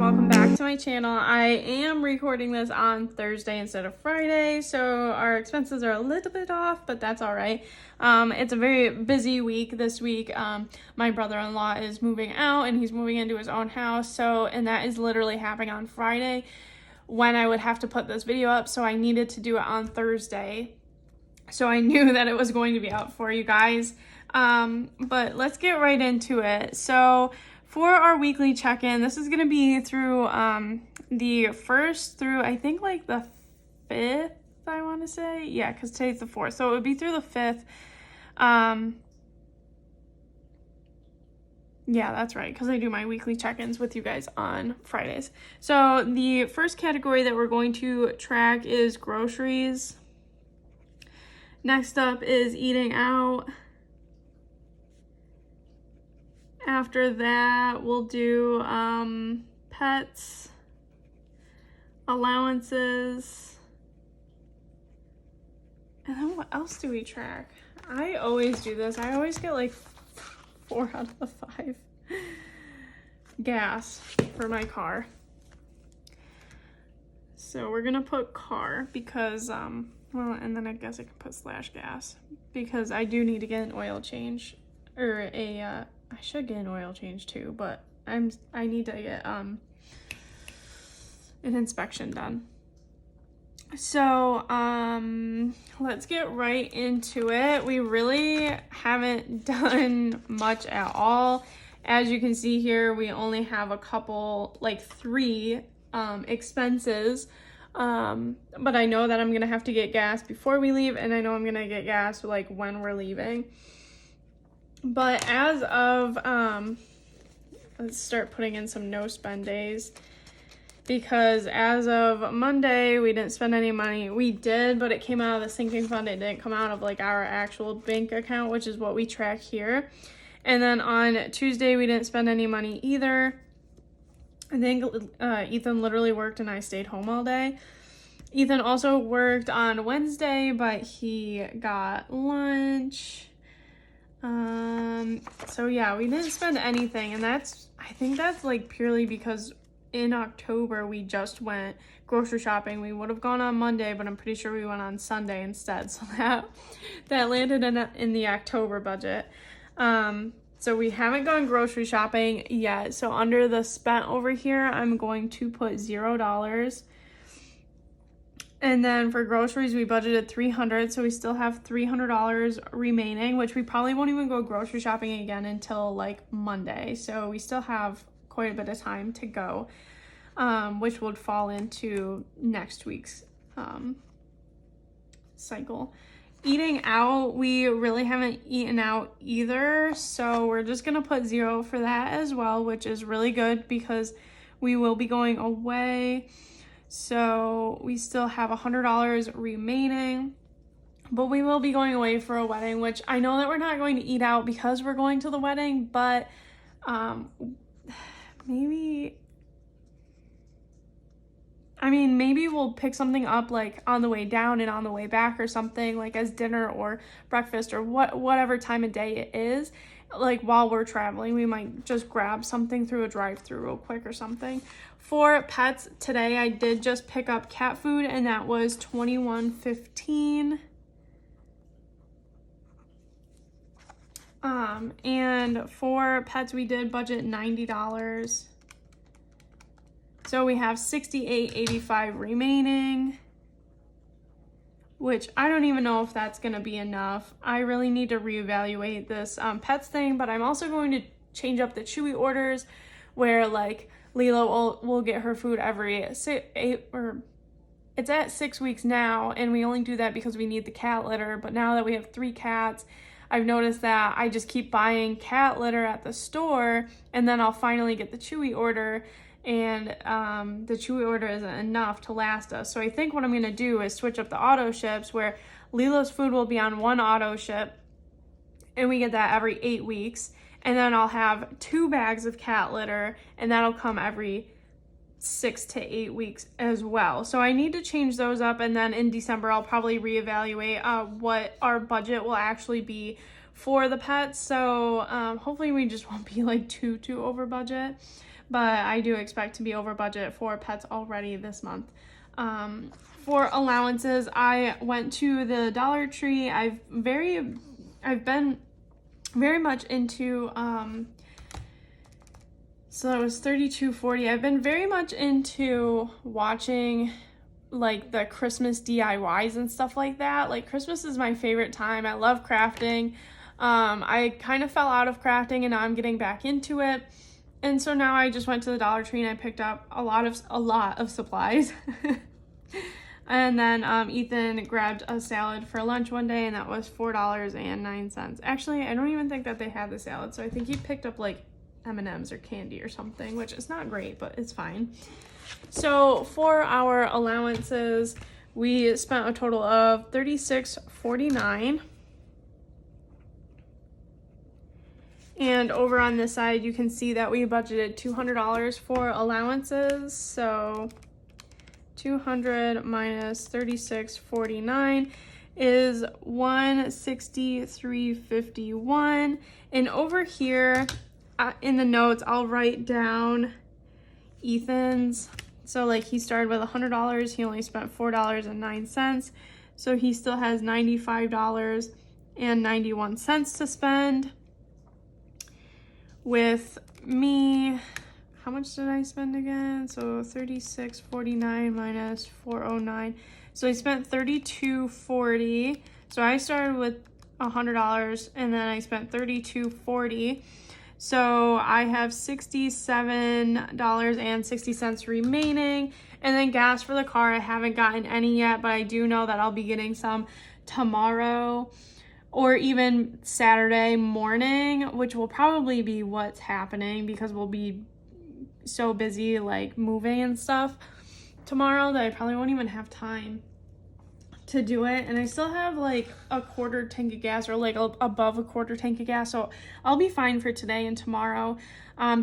welcome back to my channel. I am recording this on Thursday instead of Friday, so our expenses are a little bit off, but that's all right. It's a very busy week this week. My brother-in-law is moving out and he's moving into his own house, and that is literally happening on Friday when I would have to put this video up, so I needed to do it on Thursday. So I knew that it was going to be out for you guys. But let's get right into it. So for our weekly check-in, this is going to be through the 1st through, I think, like the 5th, I want to say. Yeah, because today's the 4th. So it would be through the 5th. Yeah, that's right, because I do my weekly check-ins with you guys on Fridays. So the first category that we're going to track is groceries. Next up is eating out. After that, we'll do pets, allowances, and then what else do we track? I always do this. I always get like 4 out of the 5. Gas for my car. So we're gonna put car because, well, and then I guess I can put /gas because I do need to get an oil change, or I should get an oil change too, but I need to get an inspection done. So let's get right into it. We really haven't done much at all. As you can see here, we only have a couple, like 3 expenses. But I know that I'm gonna have to get gas before we leave, and I know I'm gonna get gas like when we're leaving. But as of, let's start putting in some no spend days, because as of Monday, we didn't spend any money. We did, but it came out of the sinking fund. It didn't come out of like our actual bank account, which is what we track here. And then on Tuesday, we didn't spend any money either. I think Ethan literally worked and I stayed home all day. Ethan also worked on Wednesday, but he got lunch. So yeah, we didn't spend anything, and I think that's like purely because in October we just went grocery shopping. We would have gone on Monday, but I'm pretty sure we went on Sunday instead, so that landed in the October budget. So we haven't gone grocery shopping yet. So under the spent over here, I'm going to put $0. And then for groceries, we budgeted $300, so we still have $300 remaining, which we probably won't even go grocery shopping again until like Monday. So we still have quite a bit of time to go, which would fall into next week's cycle. Eating out, we really haven't eaten out either, so we're just gonna put 0 for that as well, which is really good because we will be going away. So we still have $100 remaining, but we will be going away for a wedding, which I know that we're not going to eat out because we're going to the wedding, but maybe we'll pick something up like on the way down and on the way back or something, like as dinner or breakfast or whatever time of day it is. Like while we're traveling, we might just grab something through a drive-thru real quick or something. For pets today, I did just pick up cat food, and that was $21.15. And for pets, we did budget $90. So we have $68.85 remaining, which I don't even know if that's going to be enough. I really need to reevaluate this pets thing, but I'm also going to change up the Chewy orders where like Lila will get her food every it's at 6 weeks now, and we only do that because we need the cat litter. But now that we have 3 cats, I've noticed that I just keep buying cat litter at the store, and then I'll finally get the Chewy order, and the Chewy order isn't enough to last us. So I think what I'm going to do is switch up the auto ships where Lila's food will be on one auto ship, and we get that every 8 weeks. And then I'll have 2 bags of cat litter, and that'll come every 6 to 8 weeks as well. So I need to change those up, and then in December I'll probably reevaluate what our budget will actually be for the pets. So hopefully we just won't be like too over budget, but I do expect to be over budget for pets already this month. For allowances, I went to the Dollar Tree. I've been very much into so that was $32.40. I've been very much into watching like the Christmas DIYs and stuff like that. Like Christmas is my favorite time. I love crafting. I kind of fell out of crafting and now I'm getting back into it. And so now I just went to the Dollar Tree and I picked up a lot of supplies. And then Ethan grabbed a salad for lunch one day and that was $4.09. Actually, I don't even think that they had the salad. So I think he picked up like M&Ms or candy or something, which is not great, but it's fine. So for our allowances, we spent a total of $36.49. And over on this side, you can see that we budgeted $200 for allowances. So 200 minus 36.49 is 163.51. And over here in the notes, I'll write down Ethan's. So like he started with $100, he only spent $4.09. So he still has $95.91 to spend. With me, how much did I spend again? So 36.49 minus 409. So I spent $32.40. So I started with $100 and then I spent $32.40. So I have $67.60 remaining. And then gas for the car, I haven't gotten any yet, but I do know that I'll be getting some tomorrow or even Saturday morning, which will probably be what's happening because we'll be so busy like moving and stuff tomorrow that I probably won't even have time to do it. And I still have like a quarter tank of gas or like above a quarter tank of gas, so I'll be fine for today and tomorrow.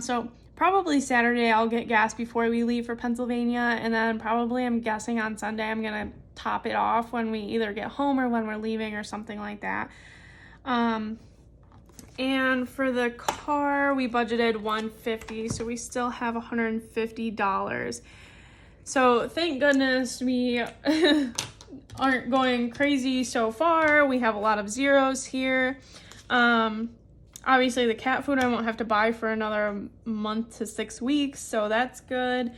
So probably Saturday I'll get gas before we leave for Pennsylvania, and then probably I'm guessing on Sunday I'm gonna top it off when we either get home or when we're leaving or something like that. And for the car we budgeted $150, so we still have $150. So thank goodness we aren't going crazy so far. We have a lot of zeros here. Obviously the cat food I won't have to buy for another month to 6 weeks, so that's good.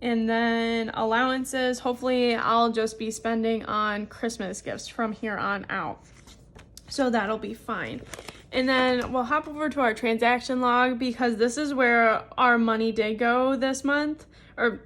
And then allowances, hopefully I'll just be spending on Christmas gifts from here on out, so that'll be fine. And then we'll hop over to our transaction log because this is where our money did go this month or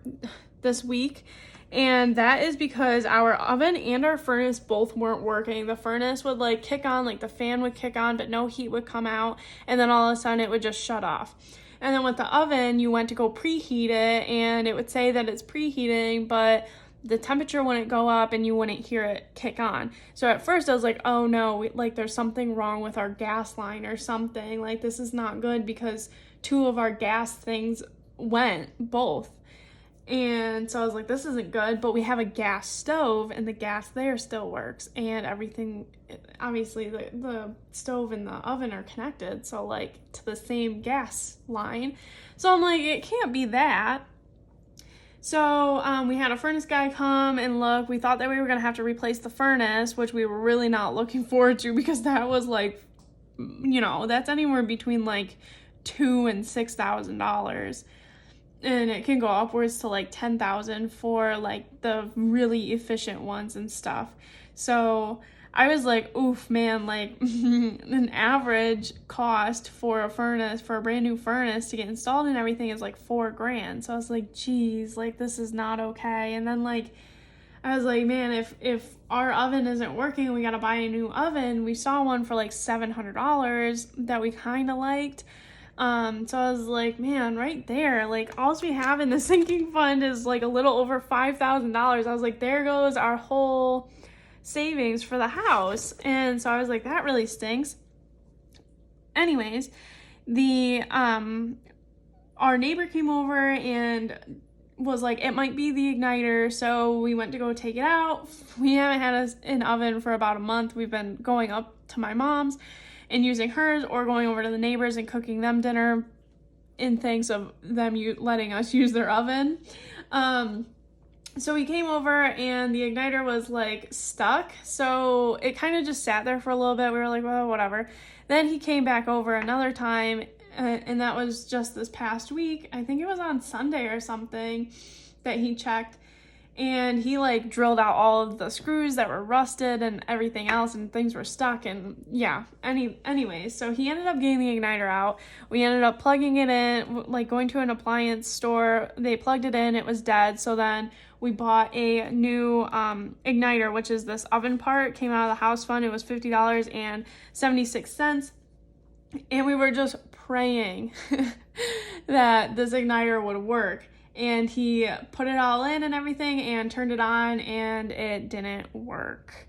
this week. And that is because our oven and our furnace both weren't working. The furnace would like kick on, like the fan would kick on, but no heat would come out. And then all of a sudden it would just shut off. And then with the oven, you went to go preheat it and it would say that it's preheating, but the temperature wouldn't go up and you wouldn't hear it kick on. So at first I was like, oh no, like there's something wrong with our gas line or something. Like this is not good because 2 of our gas things went, both. And so I was like, this isn't good, but we have a gas stove and the gas there still works and everything, obviously the stove and the oven are connected, so like to the same gas line. So I'm like, it can't be that. So we had a furnace guy come and look. We thought that we were gonna have to replace the furnace, which we were really not looking forward to because that was like, you know, that's anywhere between like $2,000 and $6,000. And it can go upwards to like $10,000 for like the really efficient ones and stuff. So I was like, oof, man, like an average cost for a furnace, for a brand new furnace to get installed and everything is like $4,000. So I was like, geez, like this is not okay. And then like, I was like, man, if our oven isn't working, we got to buy a new oven. We saw one for like $700 that we kind of liked. So I was like, man, right there, like all we have in the sinking fund is like a little over $5,000. I was like, there goes our whole savings for the house. And so I was like, that really stinks. Anyways, our neighbor came over and was like, it might be the igniter. So we went to go take it out. We haven't had an oven for about a month. We've been going up to my mom's. and using hers, or going over to the neighbors and cooking them dinner in thanks of them letting us use their oven. So he came over and the igniter was like stuck. So it kind of just sat there for a little bit. We were like, well, whatever. Then he came back over another time, and that was just this past week. I think it was on Sunday or something that he checked. And he like drilled out all of the screws that were rusted and everything else, and things were stuck, and yeah, anyways, so he ended up getting the igniter out. We ended up plugging it in, like going to an appliance store. They plugged it in, it was dead. So then we bought a new igniter, which is this oven part, came out of the house fund. It was $50.76. And we were just praying that this igniter would work. And he put it all in and everything and turned it on, and it didn't work.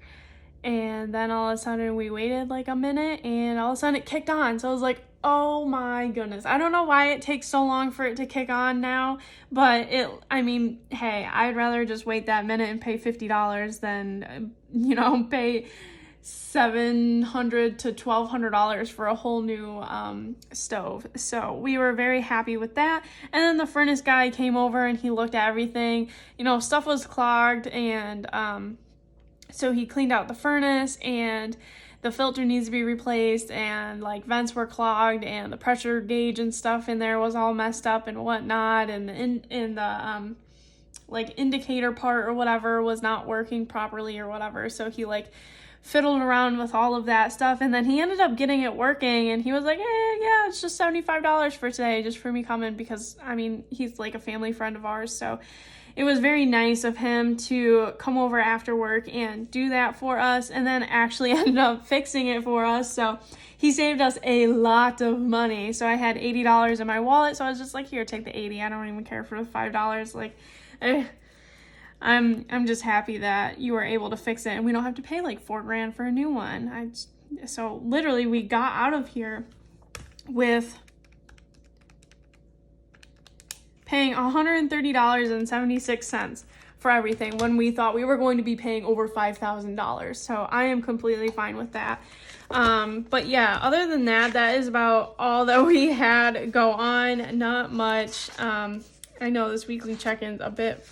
And then all of a sudden we waited like a minute, and all of a sudden it kicked on. So I was like, oh my goodness. I don't know why it takes so long for it to kick on now, but hey, I'd rather just wait that minute and pay $50 than, pay $700 to $1,200 for a whole new stove. So we were very happy with that. And then the furnace guy came over and he looked at everything. Stuff was clogged, and so he cleaned out the furnace, and the filter needs to be replaced, and like vents were clogged, and the pressure gauge and stuff in there was all messed up and whatnot, and the like indicator part or whatever was not working properly or whatever. So he like fiddled around with all of that stuff, and then he ended up getting it working, and he was like, yeah, it's just $75 for today, just for me coming, because he's like a family friend of ours. So it was very nice of him to come over after work and do that for us, and then actually ended up fixing it for us. So he saved us a lot of money. So I had $80 in my wallet, so I was just like, here, take the 80. I don't even care for the $5. Like, I'm just happy that you were able to fix it, and we don't have to pay like $4,000 for a new one. So literally we got out of here with paying $130.76 for everything, when we thought we were going to be paying over $5,000. So I am completely fine with that. But yeah, other than that, that is about all that we had go on. Not much. I know this weekly check-in's a bit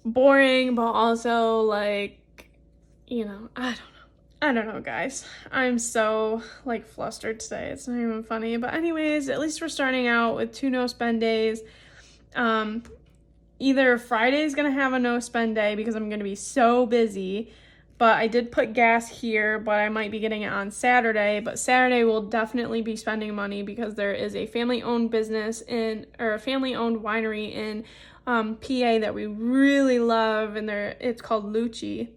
boring, but also like, I don't know, guys. I'm so like flustered today. It's not even funny. But anyways, at least we're starting out with 2 no spend days. Either Friday's gonna have a no spend day because I'm gonna be so busy, but I did put gas here, but I might be getting it on Saturday. But Saturday we'll definitely be spending money because there is a family-owned business or a family-owned winery in PA that we really love, and it's called Lucci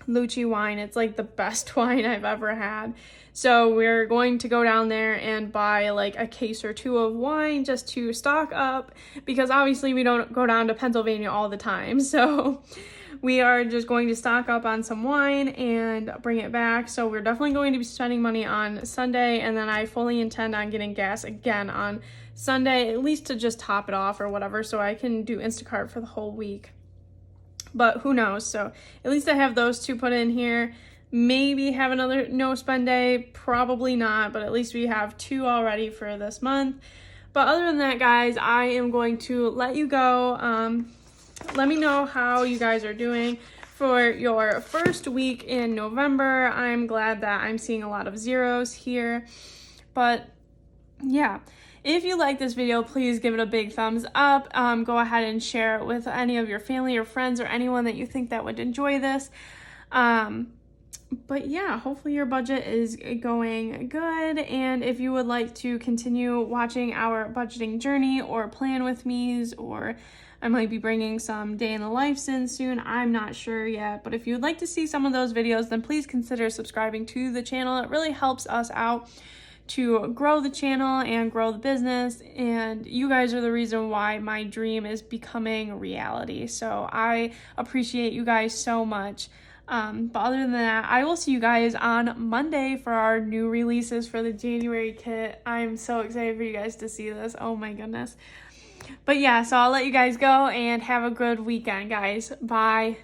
wine. It's like the best wine I've ever had. So we're going to go down there and buy like a case or 2 of wine just to stock up, because obviously we don't go down to Pennsylvania all the time. So we are just going to stock up on some wine and bring it back. So we're definitely going to be spending money on Sunday, and then I fully intend on getting gas again on Sunday, at least to just top it off or whatever, so I can do Instacart for the whole week. But who knows? So at least I have those 2 put in here. Maybe have another no spend day, probably not, but at least we have 2 already for this month. But other than that, guys, I am going to let you go. Let me know how you guys are doing for your first week in November. I'm glad that I'm seeing a lot of zeros here. But yeah, if you like this video, please give it a big thumbs up. Go ahead and share it with any of your family or friends or anyone that you think that would enjoy this. But yeah, hopefully your budget is going good. And if you would like to continue watching our budgeting journey or plan with me's, or I might be bringing some day in the life in soon, I'm not sure yet. But if you would like to see some of those videos, then please consider subscribing to the channel. It really helps us out to grow the channel and grow the business, and you guys are the reason why my dream is becoming reality. So I appreciate you guys so much. But other than that, I will see you guys on Monday for our new releases for the January kit. I'm so excited for you guys to see this. Oh my goodness. But yeah, so I'll let you guys go and have a good weekend, guys. Bye.